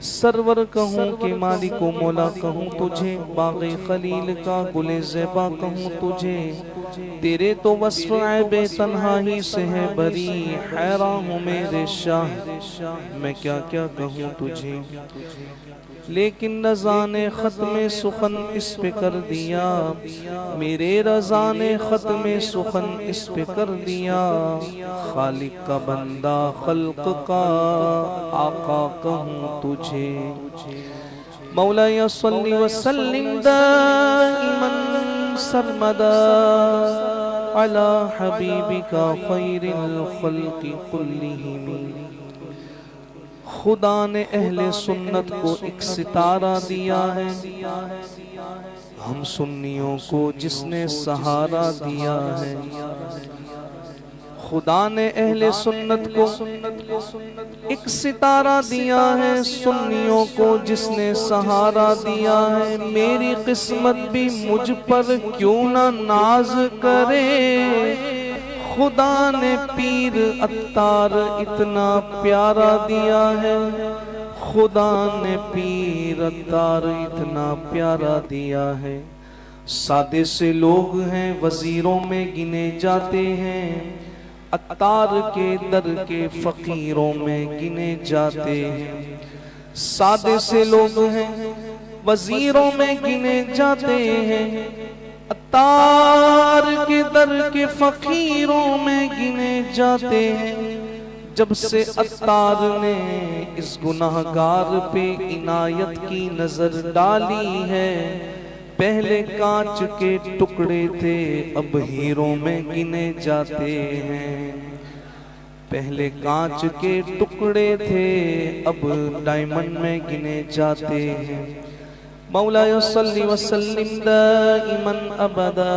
Server कहूँ के मालिक मौला कहूँ तुझे, बाग़े खलील का गुले ज़ेबा कहूँ तुझे, तेरे तो वस्फ़ ऐबे तन्हाई से है बरी। हैरान हूँ मेरे शाह मैं क्या क्या कहूँ तुझे, लेकिन रज़ा ने ख़त्म सुखन इस पे कर दिया। मेरे रज़ा ने ख़त्म सुखन इस पे कर दिया। खालिक का बंदा खल्क़ का आका कहूँ तुझे। मौलाय सल्ली व सल्लिम दाइमन सरमदा अला हबीबिका खैरिल खल्क़ि कुल्लिहिम। खुदा ने अहले सुन्नत को एक सितारा दिया है, हम सुन्नियों को जिसने सहारा दिया है। खुदा ने अहले सुन्नत को एक सितारा दिया है, सुन्नियों को जिसने सहारा दिया है। मेरी किस्मत भी मुझ पर क्यों ना नाज करे, खुदा ने पीर अत्तार इतना प्यारा दिया है। खुदा ने पीर अत्तार इतना प्यारा दिया है। सादे से लोग हैं वजीरों में गिने जाते हैं, अत्तार के दर के फकीरों में गिने जाते हैं। सादे से लोग हैं वजीरों में गिने जाते हैं, अत्तार के दर के फकीरों में गिने जाते हैं। जब से अत्तार ने इस गुनाहगार पे इनायत की नजर डाली है, पहले कांच के टुकड़े थे अब हीरों में गिने जाते हैं। पहले कांच के टुकड़े थे अब डायमंड में गिने जाते हैं। मौलाय सल्ली व सल्लिम दाइमन अबदा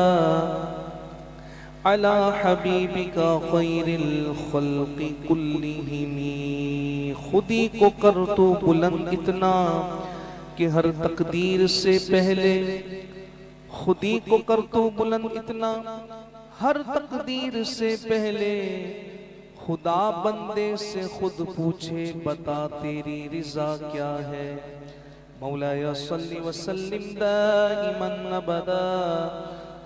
अला हबीबिका खैरिल खल्क़ि कुल्लिहिम। खुदी को कर तो बुलंद इतना कि हर तकदीर से पहले, खुदी को कर तो बुलंद इतना हर तकदीर से पहले। खुदा बंदे से खुद पूछे बता तेरी रिज़ा क्या है। मौलाया सल्ली व सल्लिम दाइमन अबदा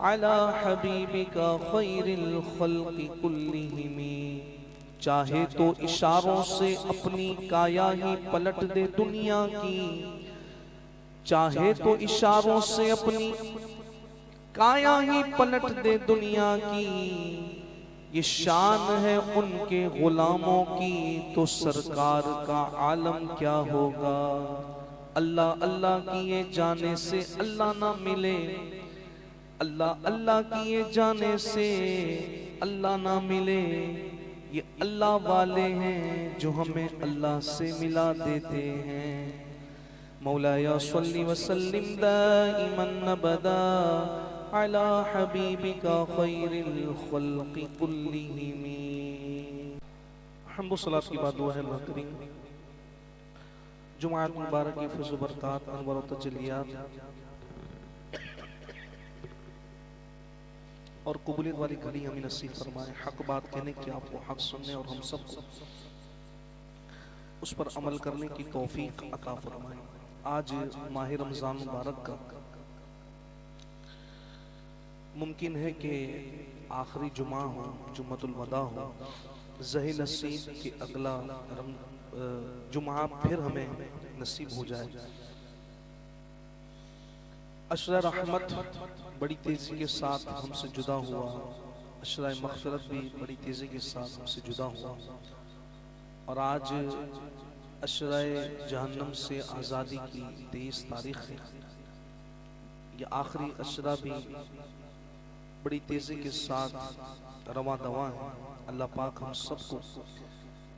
अला हबीबिका खैरिल खल्क़ि कुल्लिहिम। चाहे तो इशारों से अपनी काया ही पलट दे दुनिया की, चाहे तो इशारों से अपनी काया ही पलट दे दुनिया की। ये शान है उनके गुलामों की, तो सरकार का आलम क्या होगा। अल्लाह अल्लाह किए जाने से अल्लाह ना मिले, अल्लाह अल्लाह किए जाने से अल्लाह ना मिले। ये अल्लाह वाले हैं जो हमें अल्लाह से मिला देते हैं। मौलाया सल्ली व सल्लिम दाइमन अबदा अला हबीबिका खैरिल खल्क़ि कुल्लिहिम। हम्द व सलात की बात दुआ है अल्लाह करीम जुमाअत मुबारक की फज़ल बरक़ात अनवार व तजल्लियात और कबूलियत वाली घड़ी हमें नसीब फरमाए। हक बात कहने की, आपको हक सुनने और हम सबको उस पर अमल करने की तौफीक अता फरमाए। आज माह रमज़ान मुबारक का मुमकिन है कि आखिरी जुमा हो, जुम्मतुल वदा हो, ज़ही नसीब के अगला जुमा फिर हमें नसीब हो जाए। अशरा रहमत बड़ी तेजी के साथ हमसे जुदा हुआ, अशरा मग़फ़िरत भी बड़ी तेजी के साथ हमसे जुदा हुआ, और आज अशरा जहन्नम से आज़ादी की 23 तारीख़ है। ये आखिरी अशरा भी बड़ी तेजी के साथ रवा दवा है। अल्लाह पाक हम सबको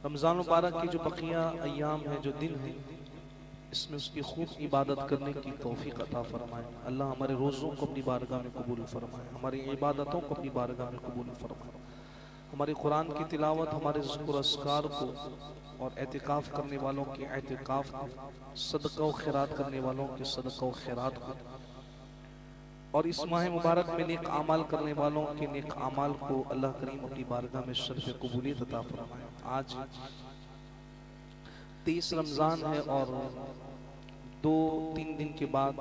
रमज़ान मुबारक की जो बकिया अय्याम है, जो दिन है, इसमें उसकी खूब इबादत करने की तौफीक अता फरमाए। अल्लाह हमारे रोज़ों को अपनी बारगाह में कबूल फरमाए, हमारी इबादतों को अपनी बारगाह में कबूल फरमाए, हमारी कुरान की तिलावत, हमारे ज़िक्र अस्कार को और एतिकाफ़ करने वालों के एतिकाफ़ को, सदका व खैरात करने वालों के सदका व खैरात को, और इस माह मुबारक में नेक आमाल करने वालों के नेक आमाल को अल्लाह करीम अपनी बारगाह में शर्फ़ कबूलियत अता फरमाए। आज 23 रमज़ान है और 2-3 दिन के बाद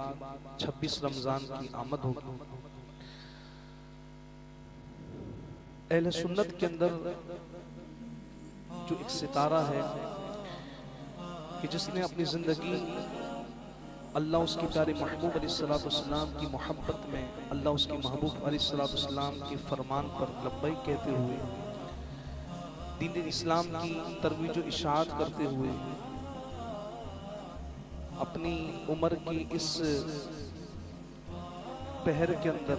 26 रमज़ान की आमद होगी। अहले सुन्नत के अंदर जो एक सितारा है कि जिसने अपनी ज़िंदगी अल्लाह उसके प्यारे महबूब अलैहिस्सलाम की मोहब्बत में, अल्लाह उसके महबूब अलैहिस्सलाम के फरमान पर लब्बैक कहते हुए, दीन इस्लाम की तरवीज व इशाअत करते हुए अपनी उम्र की इस पहर के अंदर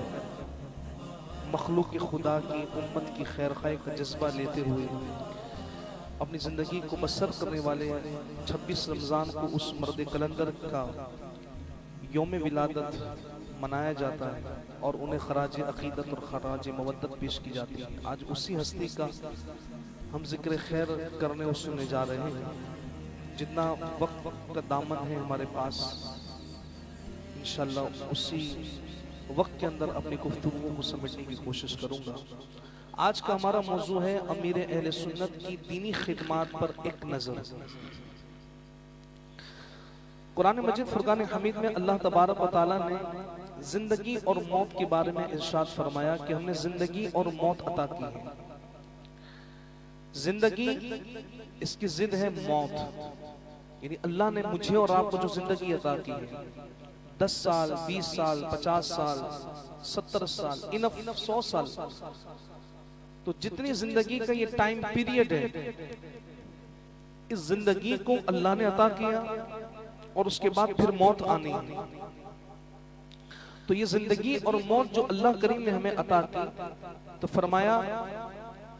मखलूक खुदा की उम्मत की खैर खाई का जज्बा लेते हुए अपनी ज़िंदगी को बसर करने वाले 26 रमज़ान को उस मर्द कलंदर का यौम विलादत मनाया जाता है और उन्हें खराज अक़ीदत और खराज मवद्दत पेश की जाती है। आज उसी हस्ती का हम जिक्र खैर करने और सुनने जा रहे हैं। जितना वक्त का दामन है हमारे पास, इंशाअल्लाह उसी वक्त के अंदर अपनी गुफ्तगू को समेटने की कोशिश करूंगा। आज का हमारा मौजू है अमीर अहले सुन्नत की दीनी खिदमात पर एक नजर। कुरान मजीद फुरकान हमीद में अल्लाह तबारक व तआला ने जिंदगी और मौत के बारे में इरशाद फरमाया कि हमने जिंदगी और मौत अता की है। जिंदगी इसकी जिद है मौत, यानी अल्लाह ने मुझे और आपको जो जिंदगी अता की है, 10 साल, 20 साल, 50 साल, 70 साल, इनफ 100 साल, तो जितनी जिंदगी का ये टाइम पीरियड है, इस जिंदगी को अल्लाह ने अता किया और उसके बाद फिर मौत आनी है। तो ये जिंदगी और मौत जो अल्लाह करीम ने हमें अता की, तो फरमाया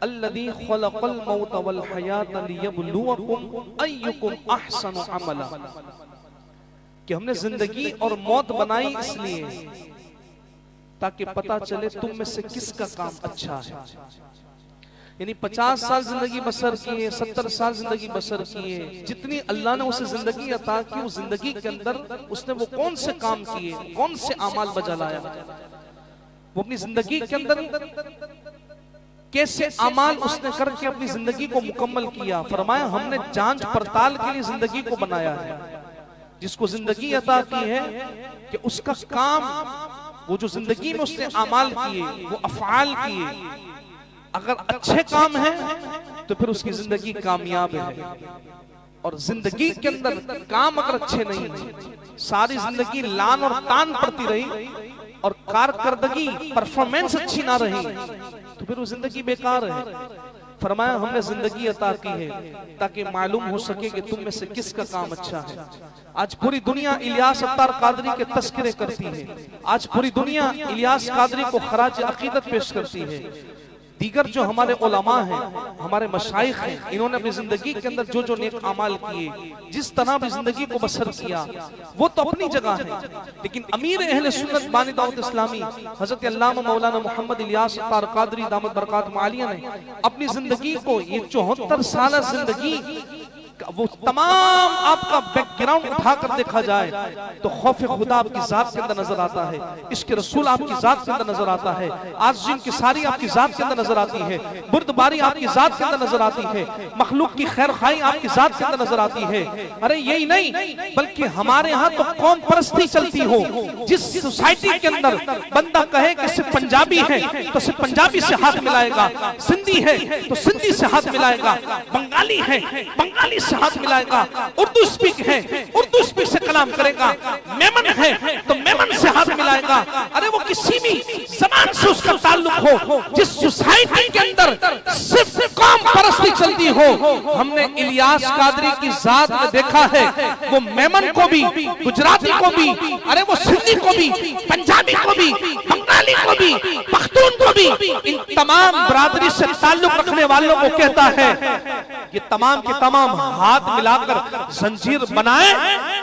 अल्लज़ी खलक़ल मौत वल हयात लियब्लुवकुम अय्युकुम अहसनु अमला, कि हमने जिंदगी और मौत बनाई इसलिए ताकि पता चले तुम में से किसका काम अच्छा है। यानी 50 साल जिंदगी बसर किए, 70 साल जिंदगी बसर किए, जितनी अल्लाह ने उसे जिंदगी अता की, उस जिंदगी के अंदर उसने वो कौन से काम किए, कौन से अमाल बजा लाया, वो अपनी जिंदगी के अंदर कैसे अमाल उसने करके अपनी जिंदगी को मुकम्मल किया। फरमाया हमने जांच पड़ताल के लिए जिंदगी को बनाया है। जिसको जिंदगी अता की है कि उसका काम वो जो जिंदगी में उसने अमाल किए, वो अफआल किए, अगर अच्छे काम है तो फिर उसकी जिंदगी कामयाब है। और जिंदगी के अंदर काम अगर अच्छे नहीं है, सारी जिंदगी लान और तान पड़ती रही और कारकर्दगी परफॉर्मेंस अच्छी ना रही तो फिर वो जिंदगी बेकार है। फरमाया हमने जिंदगी अता की है ताकि मालूम हो सके कि तुम में से किसका काम अच्छा है। आज पूरी दुनिया इलियास अत्तार कादरी के तस्करे करती है, आज पूरी दुनिया इलियास कादरी को खराज अकीदत पेश करती है। दीगर जो हमारे उलमा हैं, हमारे मशाइख हैं, इन्होंने अपनी जिंदगी के अंदर जो जो नेक अमाल किए, जिस तरह भी जिंदगी को बसर किया, वो तो अपनी जगह है। लेकिन अमीर अहले सुन्नत बानी दाऊद इस्लामी हजरत अल्लामा मौलाना मोहम्मद इलियास अत्तार कादरी दामत बरकात आलिया ने अपनी जिंदगी को, ये 74 साल जिंदगी, वो तमाम आपका बैकग्राउंड उठाकर देखा जाए तो खौफ खुदा आपकी जात के अंदर नजर आता है, इसके रसूल आपकी जात के अंदर नजर आता है, आज़ीम की सारी आपकी जात के अंदर नजर आती है, बुर्दबारी आपकी जात के अंदर नजर आती है, मखलूक की खैर खाई आपकी जात के अंदर नजर आती है। अरे यही नहीं बल्कि हमारे यहाँ तो कौम परस्ती चलती हो। जिस सोसाइटी के अंदर बंदा कहे कि सिर्फ पंजाबी है तो सिर्फ पंजाबी से हाथ मिलाएगा, सिंधी है तो सिंधी से हाथ मिलाएगा, बंगाली है बंगाली से हाथ मिलाएगा, उर्दू स्पीक है उर्दू स्पीक से कलाम करेगा, मेमन है तो मेमन से हाथ मिलाएगा। अरे वो किसी भी जबान से उसका ताल्लुक हो, जिस सोसाइटी के अंदर सिर्फ कौम परस्ती चलती हो, हमने इलियास कादरी की जात में देखा है वो मेमन को भी, गुजराती को भी, अरे वो सिंधी को भी, पंजाबी को भी, बंगाली को भी, पख्तून को भी, इन तमाम बरादरी से ताल्लुक रखने वालों को कहता है ये तमाम के तमाम हाथ मिलाकर जंजीर बनाए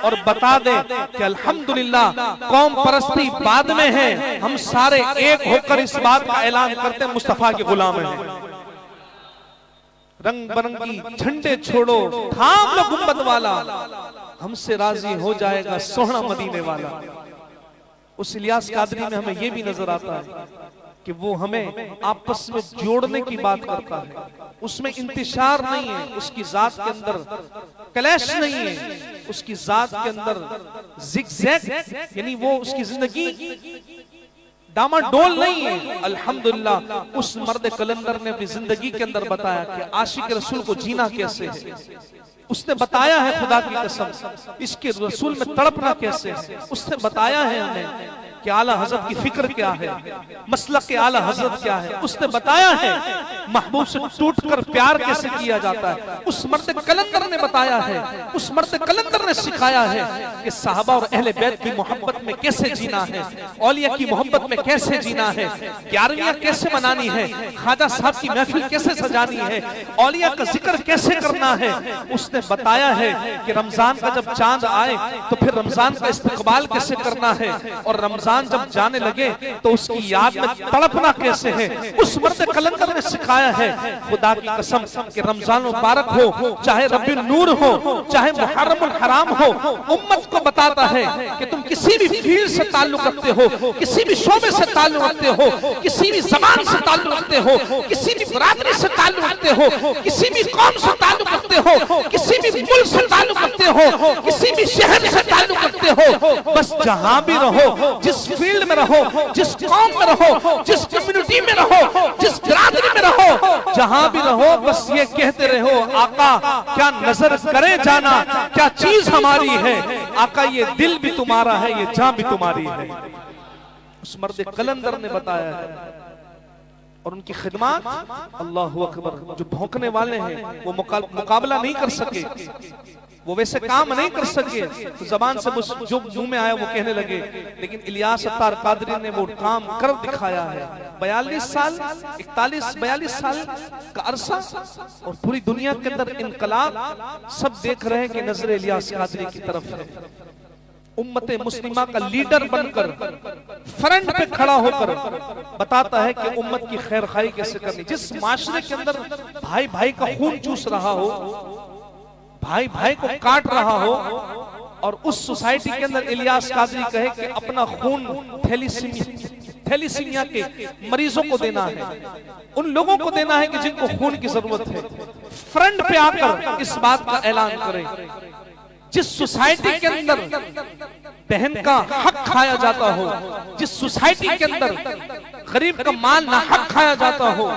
और बता दे कि अल्हम्दुलिल्लाह कौम परस्ती बाद में है, हम सारे एक होकर इस बात का ऐलान करते हैं मुस्तफा के गुलाम हैं। रंग बिरंगी झंडे छोड़ो, थाम लो गुंबद वाला, हमसे राजी हो जाएगा सोहना मदीने वाला। उस इलियास कादरी में हमें यह भी नजर आता है कि वो हमें आपस में जोड़ने की बात करता है, उसमें इंतिशार नहीं है, उसकी जात के अंदर क्लैश नहीं है, उसकी जात के अंदर जिगजैग यानी वो उसकी जिंदगी डामाडोल नहीं है। अल्हम्दुलिल्लाह उस मर्द कलंदर ने अपनी जिंदगी के अंदर बताया कि आशिक रसूल को जीना कैसे है। उसने बताया है खुदा की कसम इसके रसूल में तड़पना कैसे है। उसने बताया है हमें कि आला हजरत की फिक्र क्या है, मसलक के आला हजरत क्या है। उसने बताया है महबूब से टूटकर प्यार कैसे किया जाता है। उस मर्द कलंदर ने बताया है, उस मर्द कलंदर ने सिखाया है कि साहबा और अहले बैत की मोहब्बत में कैसे जीना है, औलिया की मोहब्बत में कैसे जीना है, 11वीं कैसे मनानी है, ख्वाजा साहब की महफिल कैसे सजानी है, औलिया का जिक्र कैसे करना है। उसने बताया है कि रमजान का जब चांद आए तो फिर रमजान का इस्तकबाल कैसे करना है, और रमजान जब जाने लगे तो उसकी याद में तड़पना कैसे है। उस मर्द कलंदर ने सिखाया है खुदा की कसम कि रमजान मुबारक हो, चाहे रब्बुल नूर हो, चाहे मुहर्रमुल हराम हो, उम्मत को बताता है कि तुम किसी भी फील्ड से ताल्लुक रखते हो, किसी भी शोबे से ताल्लुक रखते हो, किसी भी जबान से ताल्लुक रखते हो, किसी भी बरादरी से ताल्लुक रखते हो, किसी भी कौम से ताल्लुक रखते हो, किसी भी मुल्क से ताल्लुक रखते हो, किसी भी शहर से ताल्लुक रखते हो, बस जहां भी रहो, जिस फील्ड में रहो, जिस कौम में रहो, जिस कम्युनिटी में रहो, जिस बिरादरी में रहो, जहां भी रहो, बस ये कहते रहो आका क्या नजर करे जाना, क्या चीज हमारी है, आका ये दिल भी तुम्हारा है, ये जान भी तुम्हारी है। उस मर्द कलंदर ने बताया है। और उनकी खिदमत अल्लाहु अकबर, जो भौंकने वाले हैं वो मुकाबला नहीं कर सके, वो वैसे काम नहीं कर सके, तो जबान से जो मुंह में आया वो कहने लगे। लेकिन इलियास अत्तार कादरी ने वो काम कर दिखाया है। 42 साल 42 साल का अरसा और पूरी दुनिया के अंदर इनकलाब, सब देख रहे हैं कि नजर इलियास कादरी की तरफ है। उम्मत मुस्लिमा का लीडर बनकर फ्रंट पे खड़ा होकर बताता है कि उम्मत की खैर खाई कैसे करनी। जिस माशरे के अंदर भाई भाई का खून चूस रहा हो, भाई भाई को काट रहा हो, और उस सोसाइटी के अंदर इलियास कादरी कहे कि अपना खून थैलीसीमिया के मरीजों को देना है, उन लोगों को देना है कि जिनको खून की जरूरत है, फ्रंट पे आकर इस बात का ऐलान करें। जिस सोसाइटी के अंदर बहन का हक खाया जाता हो, जिस सोसाइटी के अंदर गरीब का माल ना हक खाया जाता हो,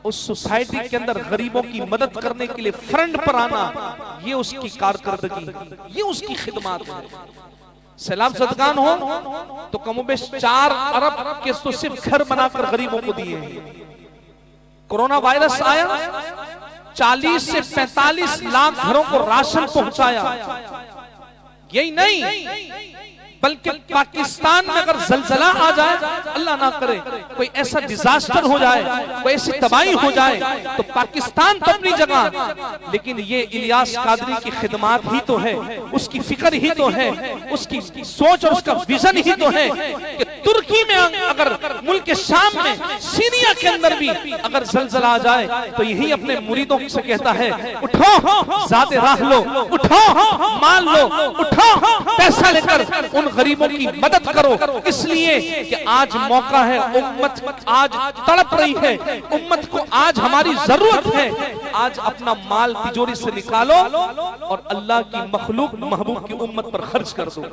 उस सोसाइटी के अंदर गरीबों की मदद करने के लिए फ्रंट पर आना, ये उसकी कारकर्दगी, ये उसकी खिदमत है। सैलाब ज़दगान हो तो कमोबेश 4 अरब के तो सिर्फ घर बनाकर गरीबों को दिए हैं। कोरोना वायरस आया, 40 से 45 लाख घरों को राशन पहुंचाया। यही नहीं बल्कि पाकिस्तान में अगर जलजला आ जाए, अल्लाह ना करे कोई ऐसा डिजास्टर हो जाए, कोई ऐसी तबाही हो जाए, तो पाकिस्तान तो अपनी जगह, लेकिन ये इलियास कादरी की खिदमत ही तो है, उसकी फिक्र ही तो है, उसकी सोच और उसका विजन ही तो है कि तुर्की में अगर मुल्क के शाम में सीरिया के अंदर भी अगर जलजला आ जाए तो यही अपने मुरीदों से कहता है, उठो ज़ाते राह लो, उठो माल लो, उठो पैसा लेकर उन गरीबों की मदद करो। इसलिए कि आज मौका है, उम्मत आज तड़प रही है, उम्मत को आज हमारी जरूरत है। आज अपना माल तिजोरी से निकालो और अल्लाह की मखलूक महबूब की उम्मत पर खर्च कर दो।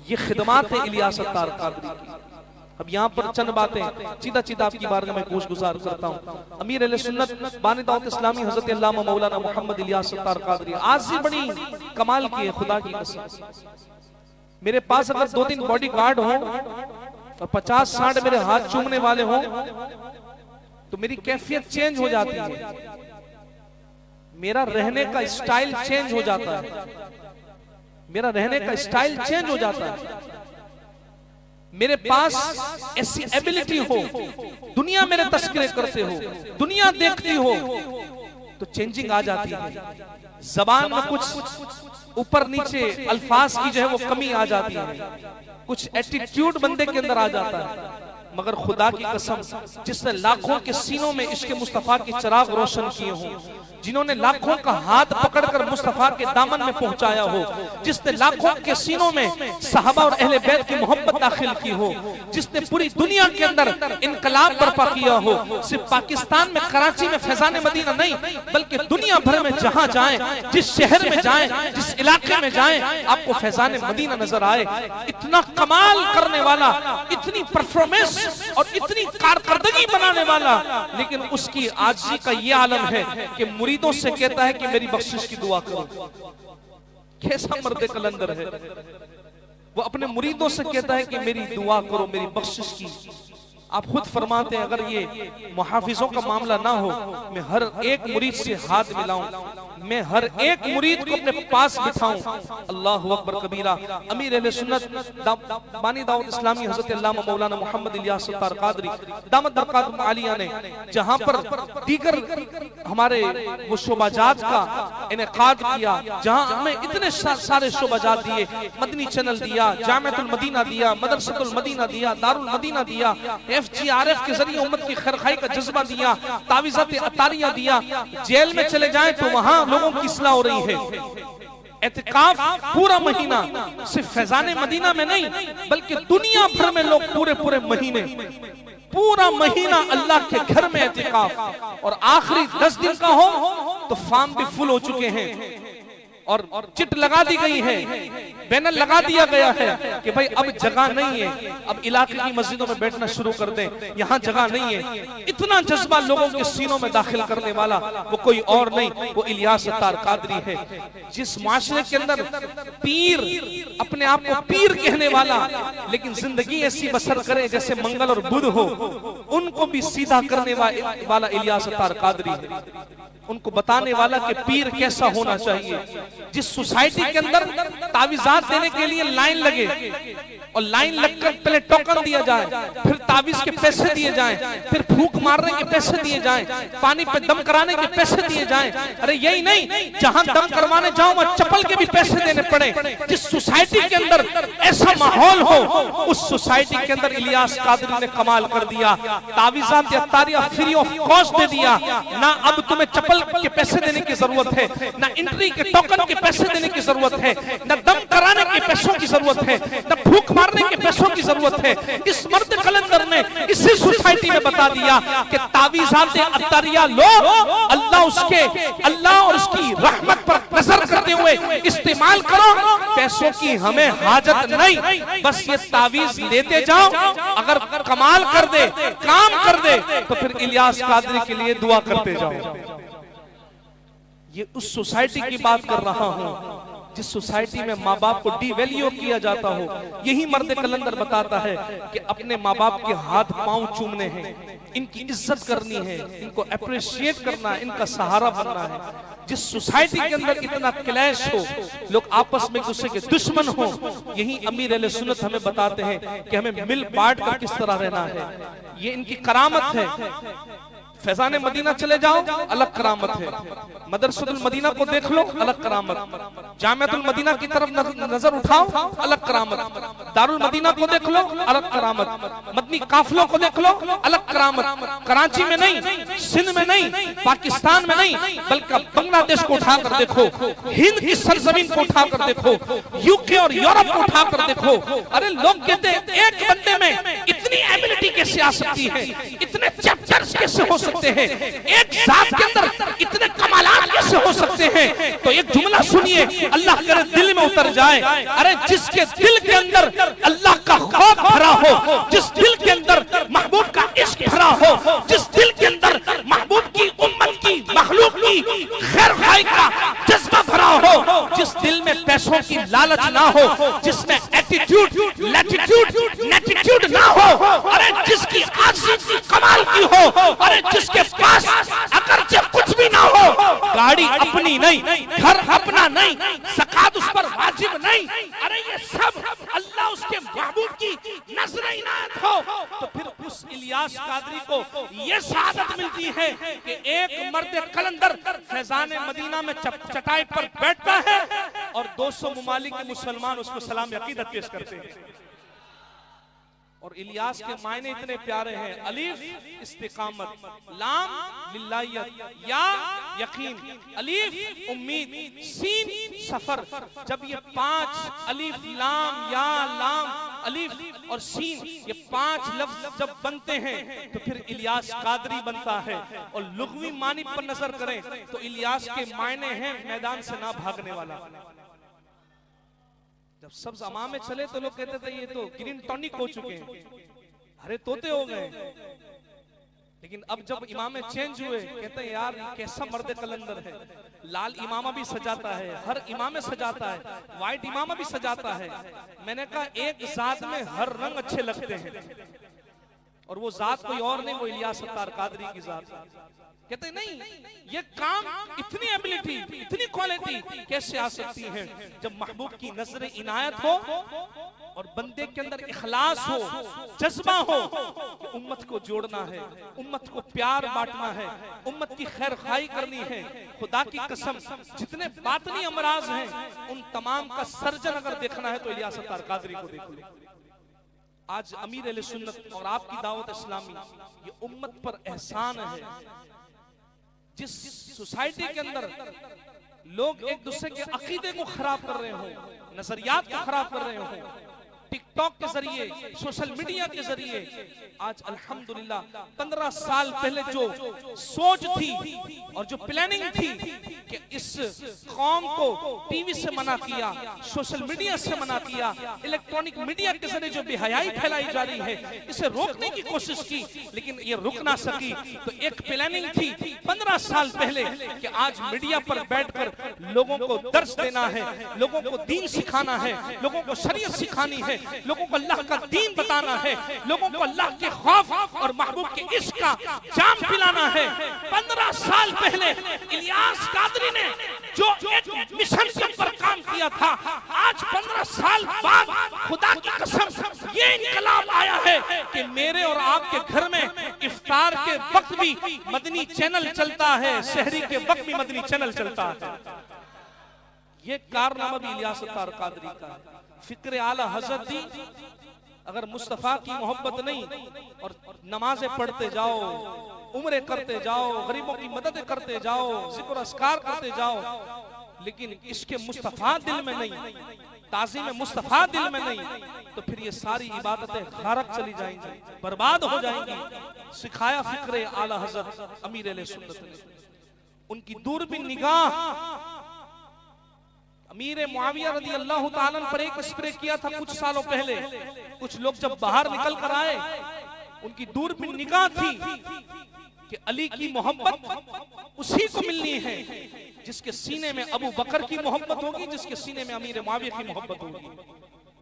ये खिदमत है इलियास अत्तार कादरी की। अब यहाँ पर चंद बातें सीधा सीधा आपकी बारगाह में गोश गुजार करता हूँ। अमीर अहले सुन्नत बानी दावत इस्लामी हजरत अल्लामा मौलाना मोहम्मद इलियास अत्तार कादरी आज से बड़ी कमाल की है, खुदा की कसम। मेरे पास अगर 2-3 बॉडी गार्ड हो और 50-60 मेरे हाथ चूमने वाले हो तो मेरी कैफियत चेंज हो जाती है, मेरा रहने का स्टाइल चेंज हो जाता है, मेरा रहने का स्टाइल चेंज हो जाता है। मेरे पास ऐसी एबिलिटी हो, दुनिया मेरे तस्करे करते हो, दुनिया देखती हो तो चेंजिंग आ जाती है। जबान में कुछ ऊपर नीचे अल्फाज की जो है वो कमी आ जाती है, कुछ एटीट्यूड बंदे के अंदर आ जाता है। मगर खुदा की कसम, जिसने लाखों के सीनों में इश्क मुस्तफा के चिराग रोशन किए हों, जिन्होंने लाखों का हाथ पकड़कर मुस्तफा के दामन में पहुंचाया हो, जिसने लाखों के सीनों में सहाबा और अहले बैत की मोहब्बत दाखिल की हो, जिसने पूरी दुनिया के अंदर इनकलाब बर्पा किया हो, सिर्फ पाकिस्तान में कराची में फैजान मदीना नहीं बल्कि दुनिया भर में जहां जाएं, जिस शहर में जाएं, जिस इलाके में जाएं, आपको फैजान मदीना नजर आए। इतना कमाल करने वाला, इतनी परफॉर्मेंस और इतनी कारकर्दगी बनाने वाला, लेकिन उसकी आजिज़ी का ये आलम है कि मुरीदों से कहता है कि मेरी बख्शिश की दुआ करो। कैसा मर्द कलंदर है, वो अपने मुरीदों से कहता है कि मेरी दुआ करो, मेरी बख्शिश की। आप खुद फरमाते हैं अगर ये मुहाफिजों का मामला ना हो, मैं हर एक मुरीद से हाथ मिलाऊं, मैं हर एक मुरीद को अपने पास बिठाऊं। अल्लाह अकबर कबीरा। अमीर अहले सुन्नत बानी दावत इस्लामी हजरत अल्लामा मौलाना मोहम्मद इलियास अत्तार कादरी दामत बरकातुहुम आलिया ने जहां पर दीगर हमारे वो शोबाजात का इनेकाद किया, जहां हमें इतने सारे शोबाजात दिए, मदनी चैनल दिया, जामिअतुल मदीना दिया, मदरसतुल मदीना दिया, दारुल मदीना दिया, FGRF के जरिए उम्मत की खैरखाई का जज्बा दिया, तावीज़ात अतारिया दिया। जेल में चले जाएं तो वहां लोगों की इस्लाह हो रही है। एतिकाफ पूरा महीना सिर्फ फैजाने मदीना में नहीं बल्कि दुनिया भर में लोग पूरे महीने, पूरा महीना अल्लाह के घर में एतिकाफ, और आखिरी 10 दिन का हो तो फार्म भी फुल हो चुके हैं और चिट लगा दी गई है, बैनर लगा दिया गया है कि भाई अब जगह नहीं है, अब इलाके की मस्जिदों में बैठना शुरू कर दें, यहाँ जगह नहीं है। इतना जज्बा लोगों के सीनों में दाखिल करने वाला वो कोई और नहीं, वो इलियास अत्तार कादरी है। जिस माशरे के अंदर पीर अपने आप को पीर कहने वाला लेकिन जिंदगी ऐसी बसर करे जैसे मंगल और बुध हो, उनको भी सीधा करने वाला इलियास अत्तार कादरी है। उनको बताने वाला कि पीर कैसा होना चाहिए। जिस सोसाइटी के अंदर तावीज़ात देने के लिए लाइन लगे और लाइन लगकर पहले टोकन दिया जाए, फिर तावीज के पैसे दिए जाएं, फिर फूंक मारने के पैसे दिए जाएं, पानी पे दम कराने के पैसे दिए जाएं। अरे यही नहीं, जहां दम करवाने जाओ वहां चप्पल के भी पैसे देने पड़े। जिस सोसाइटी के अंदर ऐसा माहौल हो, उस सोसाइटी के अंदर इलियास कादरी ने कमाल कर दिया। तावीज़ात अत्तारिया फ्री ऑफ कॉस्ट दे दिया। ना अब तुम्हें चप्पल के पैसे देने की जरूरत है, ना एंट्री के टोकन के पैसे देने की जरूरत है, ना दम कराने के पैसों की जरूरत है, ना फूंक मारने के पैसों की जरूरत है। इस मर्द कलंदर कलंदर ने इसी सोसाइटी में बता दिया कि तावीज़ात अत्तारिया लो, अल्लाह और उसकी रहमत पर नजर करते हुए इस्तेमाल करो, पैसों की हमें हाजत नहीं, बस ये तावीज लेते जाओ, अगर कमाल कर दे, काम कर दे, तो फिर इलियास कादरी के लिए दुआ करते जाओ। ये उस सोसाइटी की बात कर रहा हूं जिस सोसाइटी में माँ बाप को डिवैल्यू किया जाता हो। यही मर्द कलंदर बताता है कि अपने माँ बाप के हाथ पांव चूमने हैं, इनकी इज्जत करनी है, इनको अप्रिशिएट करना है, इनका सहारा बनना है। जिस सोसाइटी के अंदर इतना क्लैश हो, लोग आपस में एक दूसरे के दुश्मन हो, यही अमीर अहले सुन्नत हमें बताते हैं कि हमें मिल बांट कर किस तरह रहना है। ये इनकी करामत है। फैजान मदीना चले जाओ, अलग करामत है। मदरसतुल मदीना को देख लो, अलग करामत। जामिअतुल मदीना की तरफ नजर उठाओ, अलग करामत। दारुल मदीना को देख लो, अलग करामत। मदनी काफिलों को देख लो, अलग करामत। कराची में नहीं, सिंध में नहीं, पाकिस्तान में नहीं, बल्कि बांग्लादेश को उठाकर देखो, हिंद की सरजमीन को उठाकर देखो, यूके और यूरोप को उठाकर देखो। अरे लोग कहते हैं एक बंदे में इतनी एबिलिटी कैसे आ सकती है, इतने चैप्टर्स कैसे हो सकते हैं, एक जात के अंदर इतने कमालात कैसे हो सकते हैं। तो एक जुमला सुनिए, अल्लाह करे दिल में उतर जाए। अरे जिसके दिल के अंदर अल्लाह का खौफ भरा हो, जिस दिल के अंदर महबूब का इश्क भरा हो, जिस दिल के अंदर महबूब की उम्मत की मखलूक की खैर खाई का जज्बा भरा हो, जिस दिल में पैसों की लालच ना हो, जिसमें एटीट्यूड, लैटिट्यूड, नेटिट्यूड ना हो, अरे जिसकी आजिज़ी कमाल की हो, अरे जिसके पास अगरचे कुछ भी ना हो, गाड़ी अपनी नहीं, घर अपना नहीं, ज़कात उस पर वाजिब नहीं, अरे ये सब अल्लाह उसके महबूब की नज़र इनायत हो, तो फिर उस इलियास कादरी को ये शहादत मिलती है कि एक मर्द कलंदर फैजान मदीना में चटाई पर बैठता है और 200 मुमालिक के मुसलमान उसको सलाम अकीदत पेश करते हैं। और इलियास के मायने इतने प्यारे हैं, अलीफ इस्तिकामत, लाम लिल्लाहियत, या यकीन, अलीफ उम्मीद, सीन सफर। जब ये 5 अलीफ लाम या लाम अलीफ और सीन, ये 5 लफ्ज जब बनते हैं तो फिर इलियास कादरी बनता है। और लुग़वी मानी पर नजर करें तो इलियास के मायने हैं मैदान से ना भागने वाला। जब सब्ज अमा में चले तो लोग कहते थे ये तो ग्रीन टॉनिक हो चुके हैं, हरे तोते हो गए। लेकिन अब जब इमामे चेंज हुए, कहते हैं यार कैसा मर्द कलंदर है, लाल इमामा भी सजाता है, हर इमामे सजाता है, व्हाइट इमामा भी सजाता है। मैंने कहा एक जात में हर रंग अच्छे लगते हैं और वो जात कोई और नहीं, वो इलियास अत्तार कादरी की जात। कहते नहीं, ये काम, इतनी एबिलिटी, इतनी क्वालिटी कैसे आ सकती है जब महबूब की नजर इनायत हो और बंदे के अंदर इखलास हो, जज्बा हो कि उम्मत को जोड़ना है, उम्मत को प्यार बांटना है, उम्मत की खैर खाई करनी है। खुदा की कसम जितने बातनी अमराज हैं उन तमाम का सर्जन अगर देखना है तो इलियास अत्तार कादरी को देख लो। आज अमीर अहले सुन्नत और आपकी दावत इस्लामी, ये उम्मत पर एहसान है। जिस सोसाइटी के अंदर लोग एक दूसरे के अकीदे को खराब कर रहे हो, नजरियात को खराब कर रहे हो, टिकटॉक के जरिए, सोशल मीडिया के जरिए, आज अल्हम्दुलिल्लाह 15 साल पहले जो सोच थी और जो प्लानिंग थी कि इस कौम को टीवी से मना किया, सोशल मीडिया से मना किया, इलेक्ट्रॉनिक मीडिया के जरिए जो बेहयाई फैलाई जा रही है, इसे रोकने की कोशिश की, लेकिन ये रुक ना सकी। तो एक प्लानिंग थी 15 साल पहले कि आज मीडिया पर बैठकर लोगों को दर्स देना है, लोगों को दीन सिखाना है, लोगों को शरीयत सिखानी है, लोगों को अल्लाह का दीन बताना है, लोगों को अल्लाह के खौफ और महबूब के इश्क का जाम पिलाना है। 15 साल पहले इलियास कादरी ने जो एक मिशन के ऊपर काम किया था, आज 15 साल बाद खुदा की कसम ये इनकलाब आया है कि मेरे और आपके घर में इफ्तार के वक्त भी मदनी चैनल चलता है, शहरी के वक्त भी मदनी चैनल चलता है। ये कारनामा भी इलियास अत्तार कादरी का है। फिक्र आला हजरत दी, अगर मुस्तफा की मोहब्बत नहीं और नमाजें पढ़ते जाओ, उम्रे करते जाओ, गरीबों की मदद करते जाओ, जिक्र अस्कार करते जाओ, लेकिन इसके मुस्तफा दिल में नहीं, ताज़ीम मुस्तफ़ा दिल में नहीं, तो फिर ये सारी इबादतें गारक चली जाएंगी, बर्बाद हो जाएंगी। सिखाया फिक्र आला हज़रत अमीर अहले सुन्नत ने। उनकी दूरबीन निगाह, अमीर मुआविया रज़ी अल्लाह ताला अन्हु पर एक स्प्रे किया था कुछ सालों पहले। कुछ लोग जब बाहर निकल कर आए, उनकी दूरबीन निगाह थी कि अली की मोहब्बत उसी को मिलनी है जिसके सीने में अबू बकर की मोहब्बत होगी, जिसके सीने में अमीर मुआविया की मोहब्बत होगी।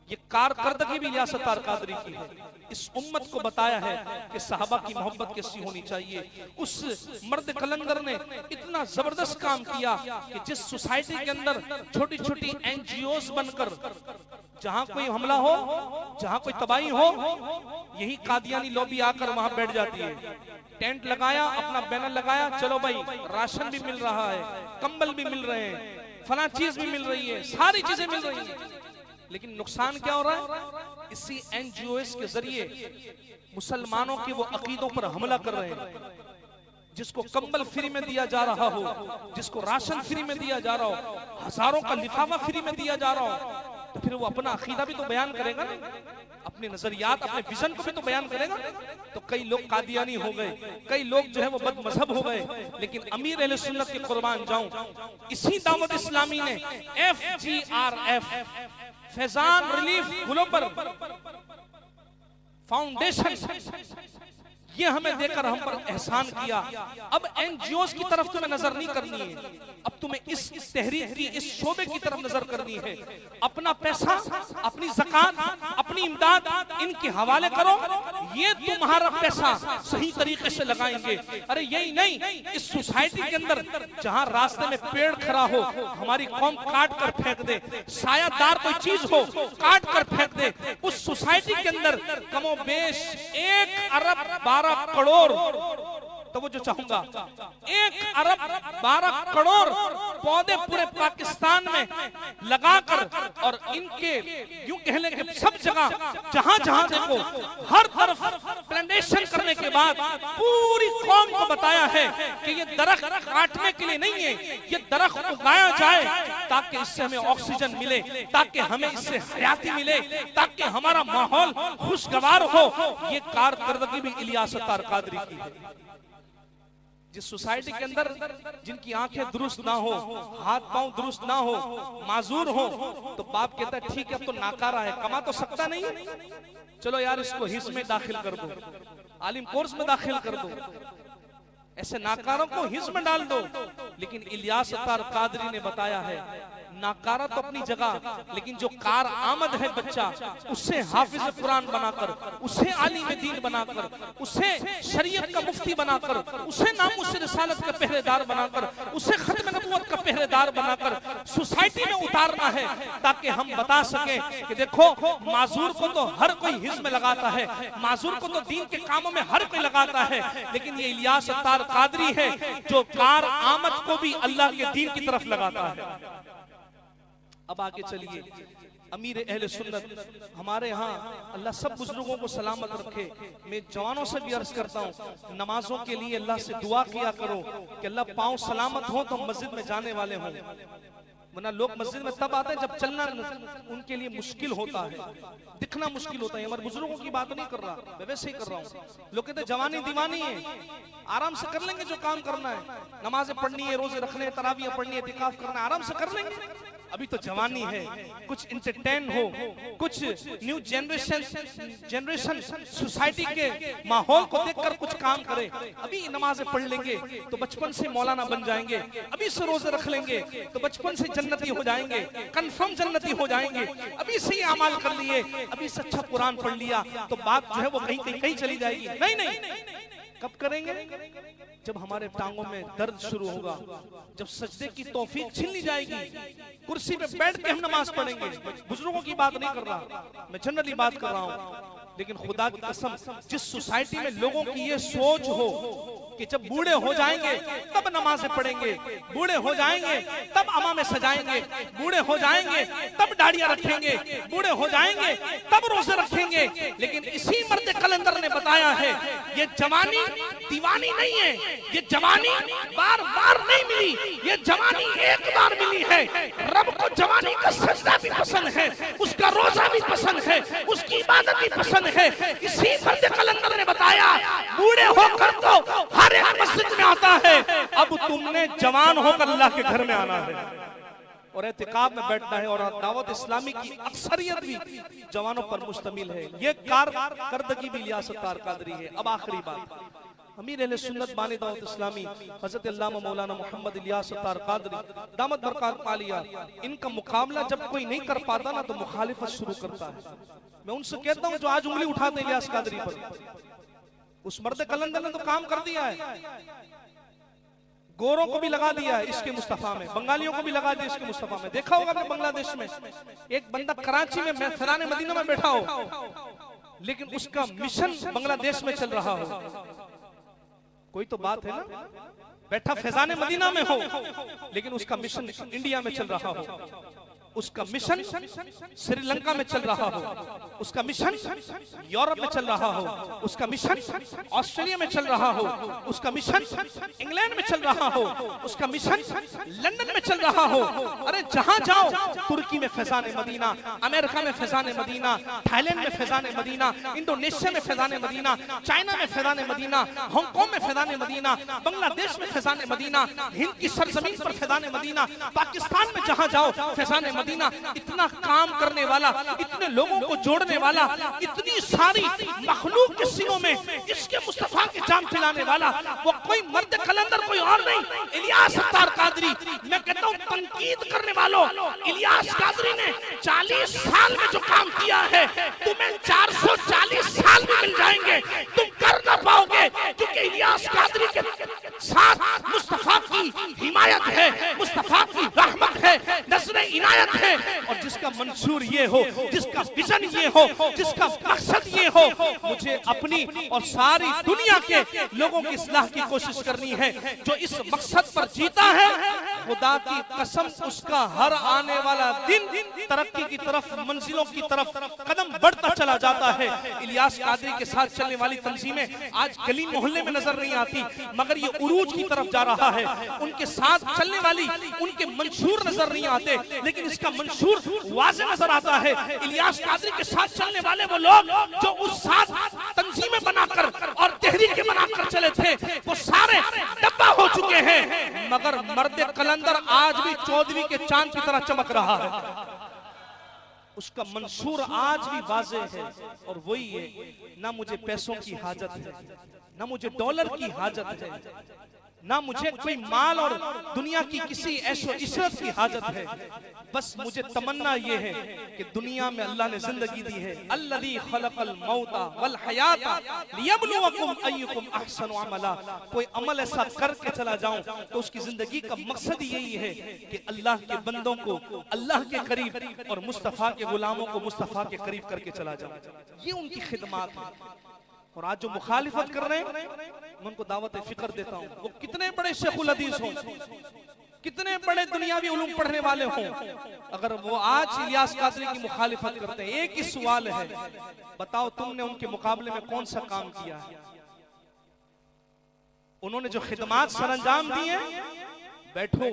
ये कारकर्दगी भी इलियास अत्तार कादरी की है। इस उम्मत को बताया है कि सहाबा की मोहब्बत कैसी होनी चाहिए। उस मर्द कलंदर ने इतना जबरदस्त काम किया कि जिस सोसाइटी के अंदर छोटी छोटी एनजीओज बनकर जहां कोई हमला हो, जहां कोई तबाही हो, यही कादियानी लॉबी आकर वहां बैठ जाती है। टेंट लगाया, अपना बैनर लगाया, चलो भाई राशन भी मिल रहा है, कंबल भी मिल रहे हैं, फला चीज भी मिल रही है, सारी चीजें मिल रही हैं। लेकिन नुकसान क्या हो रहा है? इसी एनजीओएस के जरिए मुसलमानों के वो अकीदों पर हमला कर रहे हैं। जिसको कंबल फ्री में दिया जा रहा हो, जिसको राशन फ्री में दिया जा रहा हो, हजारों का लिफाफा फ्री में दिया जा रहा हो, तो फिर वो अपना अकीदा भी तो बयान करेगा ना, अपने नजरियात, अपने विजन को भी तो बयान करेगा। तो कई लोग कादियानी हो गए, कई लोग जो है वो बद मजहब हो गए। लेकिन अमीर अहले सुन्नत की कुर्बान जाऊं, इसी दावत इस्लामी ने FGRF Faizan relief global foundation ये हमें देकर हम पर एहसान किया। अब एनजीओज की तरफ तुम्हें नजर नहीं करनी है, अब तुम्हें इस तहरीक की, इस शोबे की तरफ नजर करनी है। अपना पैसा, अपनी ज़कात, अपनी इमदाद इनके हवाले करो, ये तुम्हारा पैसा सही तरीके से लगाएंगे। अरे यही नहीं, इस सोसाइटी के अंदर जहां रास्ते में पेड़ खड़ा हो, हमारी कौम काट कर फेंक दे, सायादार कोई चीज हो काट कर फेंक दे, उस सोसाइटी के अंदर कमोबेश 1 अरब 12 करोड़, तो वो जो चाहूंगा 1 अरब 12 करोड़ पौधे पूरे पाकिस्तान में लगाकर, और इनके यूं कह लें कि सब जगह जहां जहां देखो हर तरफ प्लांटेशन करने के बाद पूरी कौम को बताया है कि ये दरख्त काटने के लिए नहीं है, ये दरख्त उगाया जाए ताकि इससे हमें ऑक्सीजन मिले, ताकि हमें इससे हयाती मिले, ताकि हमारा माहौल खुशगवार हो। ये कारकर्दगी भी इलियास अत्तार कादरी की है। जिस सोसाइटी के अंदर जिनकी आंखें दुरुस्त ना हो, हाथ पांव दुरुस्त ना हो, माजूर हो, तो बाप कहता है ठीक है अब तो नाकारा है, कमा तो सकता नहीं, चलो यार इसको हिस्स में दाखिल कर दो, आलिम कोर्स में दाखिल कर दो, ऐसे नाकारों को हिस्स में डाल दो। लेकिन इलियास अत्तार कादरी ने बताया है नाकारा तो अपनी जगह, लेकिन जो कार आमद है बच्चा, उसे हाफिज कुरान बनाकर, उसे आलिम दीन बनाकर, उसे शरीयत का मुफ्ती बनाकर, उसे नामुस रिसालत का पहरेदार बनाकर, उसे खत्म नबूवत का पहरेदार बनाकर सोसाइटी में उतारना है, ताकि हम बता सकें कि देखो माजूर को तो हर कोई हिस्स में लगाता है, माजूर को तो दीन के कामों में हर कोई लगाता है, लेकिन ये इलियास अत्तार कादरी है जो कार आमद को भी अल्लाह के दीन की तरफ लगाता है। अब आगे चलिए, अमीर अहले सुन्नत हमारे यहाँ, अल्लाह सब बुजुर्गों को सलामत रखे। मैं जवानों से भी अर्ज करता हूँ, नमाजों के लिए अल्लाह से दुआ किया करो कि अल्लाह पाँव सलामत हो तो मस्जिद में जाने वाले हों, वरना लोग मस्जिद में तब आते हैं जब चलना उनके लिए मुश्किल होता है, दिखना मुश्किल होता है। हमारे बुजुर्गों की बात नहीं कर रहा, मैं वैसे ही कर रहा हूँ। लोग कहते जवानी दीवानी है, आराम से कर लेंगे जो काम करना है, नमाजें पढ़नी है, रोजे रखने, तरावियां पढ़नी है, इतिकाफ करना है, आराम से कर लेंगे। अभी तो जवानी है, कुछ इंटरटेन हो, कुछ न्यू जनरेशन सोसाइटी के माहौल को देखकर कुछ काम करे। अभी नमाजें पढ़ लेंगे तो बचपन से मौलाना बन जाएंगे, अभी से रोजे रख लेंगे तो बचपन से जन्नती हो जाएंगे, कंफर्म जन्नती हो जाएंगे। अभी से ही अमाल कर लिए, अभी से अच्छा कुरान पढ़ लिया तो बात जो है वो कहीं चली जाएगी। नहीं नहीं, कब करेंगे? जब हमारे टांगों में दर्द शुरू होगा, जब सजदे की तौफीक छीन ली जाएगी, कुर्सी पे बैठ के हम नमाज पढ़ेंगे। बुजुर्गों की बात नहीं कर रहा, मैं जनरली बात कर रहा हूँ। लेकिन खुदा की कसम, जिस सोसाइटी में लोगों की ये सोच हो कि जब बूढ़े हो जाएंगे तब नमाजें पढ़ेंगे, बूढ़े हो जाएंगे तब अमामे सजाएंगे, बूढ़े हो जाएंगे तब दाढ़ियां रखेंगे, बूढ़े हो जाएंगे तब रोजे रखेंगे, लेकिन इसी मर्द कलंदर ने बताया है ये जवानी दीवानी नहीं है, ये जवानी बार बार नहीं मिली, ये जवानी एक बार मिली है। रब को जवानी का सजदा भी पसंद है, उसका रोजा भी पसंद है, उसकी इबादत भी पसंद है। इसी फर्द कलंदर ने बताया बूढ़े होकर तो हर एक मस्जिद में आता है, अब तुमने जवान होकर अल्लाह के घर में आना है और एतिकाफ में बैठना है। और दावत इस्लामी की अक्सरियत भी जवानों पर मुश्तमिल है। ये कारकर्दगी भी इलियास अत्तार कादरी है। अब आखिरी बात, अमीर अहले सुन्नत बानी दावत इस्लामी हज़रत अल्लामा मौलाना मोहम्मद इलियास अत्तार कादरी दामत बरकात आलिया, इनका मुकाबला जब कोई नहीं कर पाता ना तो मुखालिफत शुरू करता है। मैं उनसे कहता हूँ जो आज उंगली उठाते इलियास कादरी पर, उस मर्द कलंदर ने तो काम कर दिया है। गोरों को भी लगा दिया है इसके मुस्तफा में, बंगालियों को भी लगा दिया इसके मुस्तफा में। देखा होगा कि बांग्लादेश में एक बंदा कराची में फैजान मदीना में बैठा हो, लेकिन उसका मिशन बांग्लादेश में चल रहा हो। कोई तो बात है ना, बैठा फैजान मदीना में हो लेकिन उसका मिशन इंडिया में चल रहा हो, उसका मिशन श्रीलंका में चल रहा हो, उसका मिशन यूरोप में चल रहा हो, उसका मिशन ऑस्ट्रेलिया में चल रहा हो, उसका मिशन इंग्लैंड में चल रहा हो, उसका मिशन लंदन में चल रहा हो। अरे जहां जाओ, तुर्की में फैजान मदीना, अमेरिका में फैजान मदीना, थाईलैंड में फैजान मदीना, इंडोनेशिया में फैजान मदीना, चाइना में फैजान मदीना, हांगकांग में फैजान मदीना, बांग्लादेश में फैजान मदीना, हिंद की सरजमीन पर फैजान मदीना, पाकिस्तान में जहां जाओ फैजान मदीना। इतना काम करने वाला, इतने लोगों को जोड़ने वाला, इतनी सारी मखलूक के सीनों में इसके मुस्तफा के जाम खिलाने वाला, वो कोई मर्द कलंदर कोई और नहीं, इलियास अत्तार कादरी। मैं कहता हूँ तनकीद करने वालों, इलियास कादरी ने 40 साल में जो काम किया है तुम्हें 440 साल में मिल जाएंगे, तुम कर ना पाओगे, क्योंकि इलियास कादरी के साथ मुस्तफा की हिमायत है, मुस्तफा की रहमत है, नज़र इनायत है। और जिसका मंशूर ये हो, जिसका विजन ये हो, जिसका मकसद ये हो, मुझे अपनी और सारी दुनिया के लोगों की इस्लाह की कोशिश करनी है। जो इस मकसद पर जीता है, खुदा की कसम उसका हर आने वाला दिन तरक्की की तरफ, मंजिलों की तरफ कदम बढ़ता चला जाता है। इलियास कादरी के साथ चलने वाली तंजीमें आज गली मोहल्ले में नजर नहीं आती, मगर ये उरूज की तरफ जा रहा है। उनके साथ चलने वाली उनके मंशूर नजर नहीं आते, लेकिन इसका मंशूर वाज़े नजर आता है। इलियास कादरी के साथ चलने वाले वो लोग जो उस साथ तंजीमें बनाकर और तहरीकें बनाकर चले थे, वो सारे डब्बा हो चुके हैं, मगर मर्द कलंदर आज भी 14वीं के चांद की तरह चमक रहा है। उसका मंशूर आज भी वाज़े है और वही है, ना मुझे पैसों की हाजत है, ना मुझे डॉलर की हाजत है, ना मुझे कोई माल और दुनिया की किसी ऐशो इशरत की हाजत है। बस मुझे तमन्ना ये है कि दुनिया में अल्लाह ने जिंदगी दी है, अल्लज़ी खलक़ल मौता वल हयाता लियब्लुवकुम अय्युकुम अहसनु अमला। कोई अमल ऐसा करके चला जाऊं तो उसकी जिंदगी का मकसद यही है कि अल्लाह के बंदों को अल्लाह के करीब और मुस्तफ़ा के गुलामों को मुस्तफ़ा के करीब करके चला जाऊं। ये उनकी खिदमत है। और आज जो मुखालिफत कर रहे हैं, मैं उनको दावत फिक्र देता हूँ, वो कितने बड़े शेखुल हदीस हों, कितने बड़े दुनियावी उलूम पढ़ने वाले हों, अगर वो आज इलियास कादरी की मुखालिफत करते हैं, एक ही सवाल है, बताओ तुमने उनके मुकाबले में कौन सा काम किया है? उन्होंने जो खिदमात सरअंजाम दी है, बैठो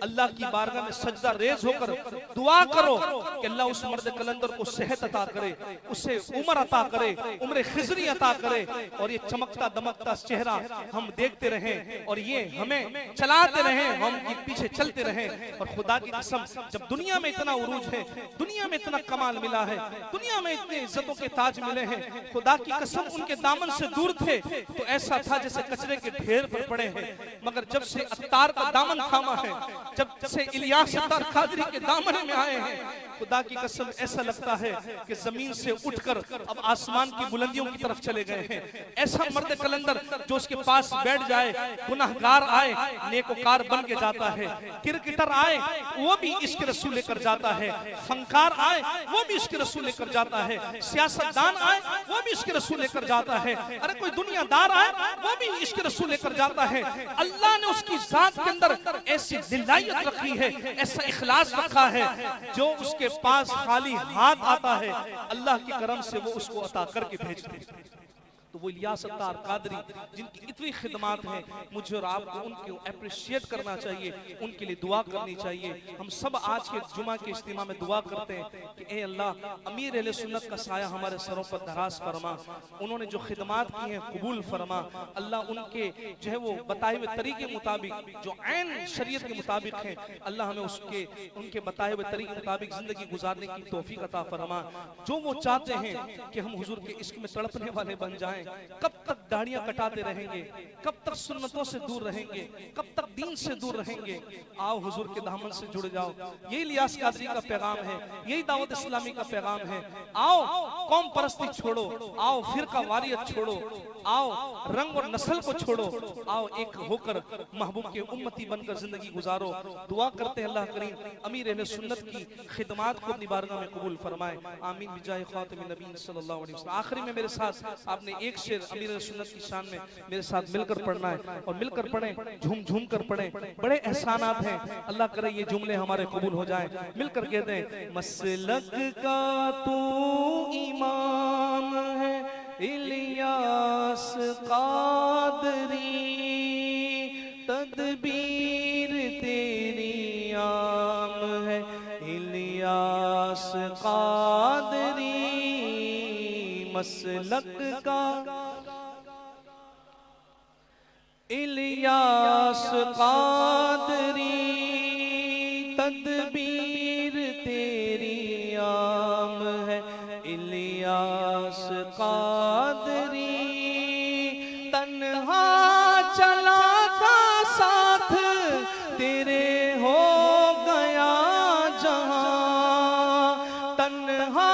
अल्लाह की बारगाह में सजदा रेज होकर दुआ करो कि अल्लाह उस मर्द कलंदर को सेहत अता करे, उसे उम्र अता करे, उम्र खिजरी अता करे, और ये चमकता दमकता चेहरा हम देखते रहें और ये हमें चलाते रहें, हम के पीछे चलते रहें। और खुदा की कसम, जब दुनिया में इतना उरूज है, दुनिया में इतना कमाल मिला है, दुनिया में इतने इज्जतों के ताज मिले हैं, खुदा की कसम उनके दामन से दूर थे तो ऐसा था जैसे कचरे के ढेर पर पड़े हैं। मगर जब से अत्तार का दामन थामा है, जब से इलियास अत्तार कादरी के दामन में आए हैं, खुदा की कसम ऐसा लगता है कि जमीन से उठकर अब आसमान की बुलंदियों की तरफ चले गए हैं। ऐसा मर्द कलंदर जो उसके पास बैठ जाए, गुनाहगार आए नेकोकार बन के जाता है, क्रिकेटर आए वो भी इसके रसूल लेकर जाता है, फनकार आए वो भी इसके रसूल लेकर जाता है, सियासतदान आए वो भी इसके रसूल लेकर जाता है, अरे कोई दुनियादार आए वो भी इसके रसूल लेकर जाता है। अल्लाह ने उसकी जात के अंदर ऐसी दिलायत रखी है, ऐसा इखलास रखा है, जो उसके पास खाली हाथ आता है अल्लाह के करम से वो उसको अता करके भेजते हैं। तो वो इलियास अत्तार कादरी जिनकी इतनी खिदमत है, मुझे और आपको उनको अप्रिशिएट करना चाहिए, उनके लिए दुआ करनी चाहिए। हम सब आज के जुमा के इज्तिमा में दुआ करते हैं कि ए अल्लाह, अमीर अहले सुन्नत का साया हमारे सरों पर दराज फरमा, उन्होंने जो खिदमत की हैं कबूल फरमा। अल्लाह उनके जो है वो बताए हुए तरीके के मुताबिक, जो ऐन शरीयत के मुताबिक है, अल्लाह हमें उसके उनके बताए हुए तरीके के मुताबिक जिंदगी गुजारने की तौफीक अता फरमा। जो वो चाहते हैं कि हम हुजूर के इश्क में तड़पने वाले बन जाएं, कब तक दाढ़ियां कटाते रहेंगे, कब तक सुन्नतों से दूर रहेंगे, कब तक दीन से दूर रहेंगे। आओ हुजूर के दामन से जुड़ जाओ, यही इलियास कादरी का पैगाम है, यही दावत इस्लामी का पैगाम है। आओ कौम परस्ती छोड़ो, आओ फिरका वारियत छोड़ो, आओ रंग और नस्ल को छोड़ो, आओ एक होकर महबूब के उम्मती बनकर जिंदगी गुजारो। दुआ करते हैं अल्लाह करीम अमीर अहले सुन्नत की खिदमत को अपनी बारगाह में कबूल फरमाए, आमीन बिजाए खातिमुन नबीन सल्लल्लाहु अलैहि वसल्लम। आखिरी में मेरे साथ आपने एक शेर अमीर अहले सुन्नत की शान में मेरे साथ मिलकर पढ़ना है, और मिलकर पढ़ें, झूम झूम कर पढ़ें। बड़े एहसानात हैं, अल्लाह करे ये जुमले हमारे कबूल हो जाएं। मिलकर कहते हैं, मसलक का तू इमाम है इलियास कादरी, तदबीर तेरी आम है इलियास कादरी। मसलक का इलियास कादरी, तदबीर तेरी आम है इलियास कादरी। तन्हा चला था साथ तेरे हो गया जहां, तन्हा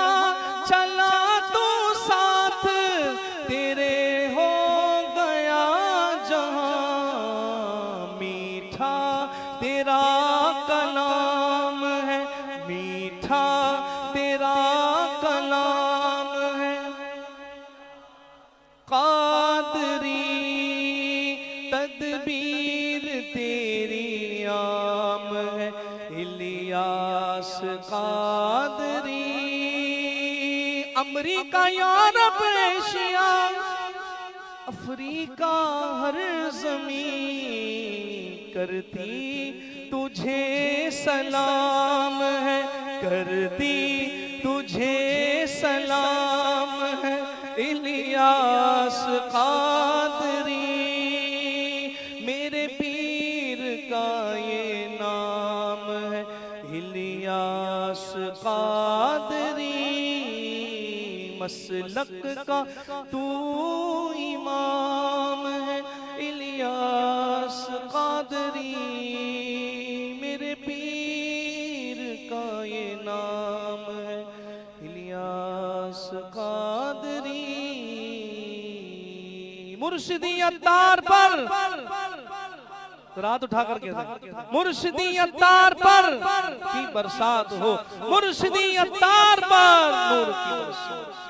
चला तो साथ तेरे हो गया जहां। मीठा तेरा कलाम है, मीठा तेरा कलाम है कादरी, तदबीर तेरी आम है Ilyas Qadri. America Europe Asia Africa हर ज़मीं करती तुझे सलाम है, करती तुझे सलाम है इलियास कादरी। मेरे पीर का ये नाम है इलियास कादरी। मसलक का तू इमाम है इलियास कादरी। मेरे पीर का ये नाम है इलियास कादरी। मुर्शिदी अत्तार पर रात उठाकर के मुर्शिदी अत्तार पर की बरसात हो, मुर्शिदी अत्तार पर नूर की बरसात।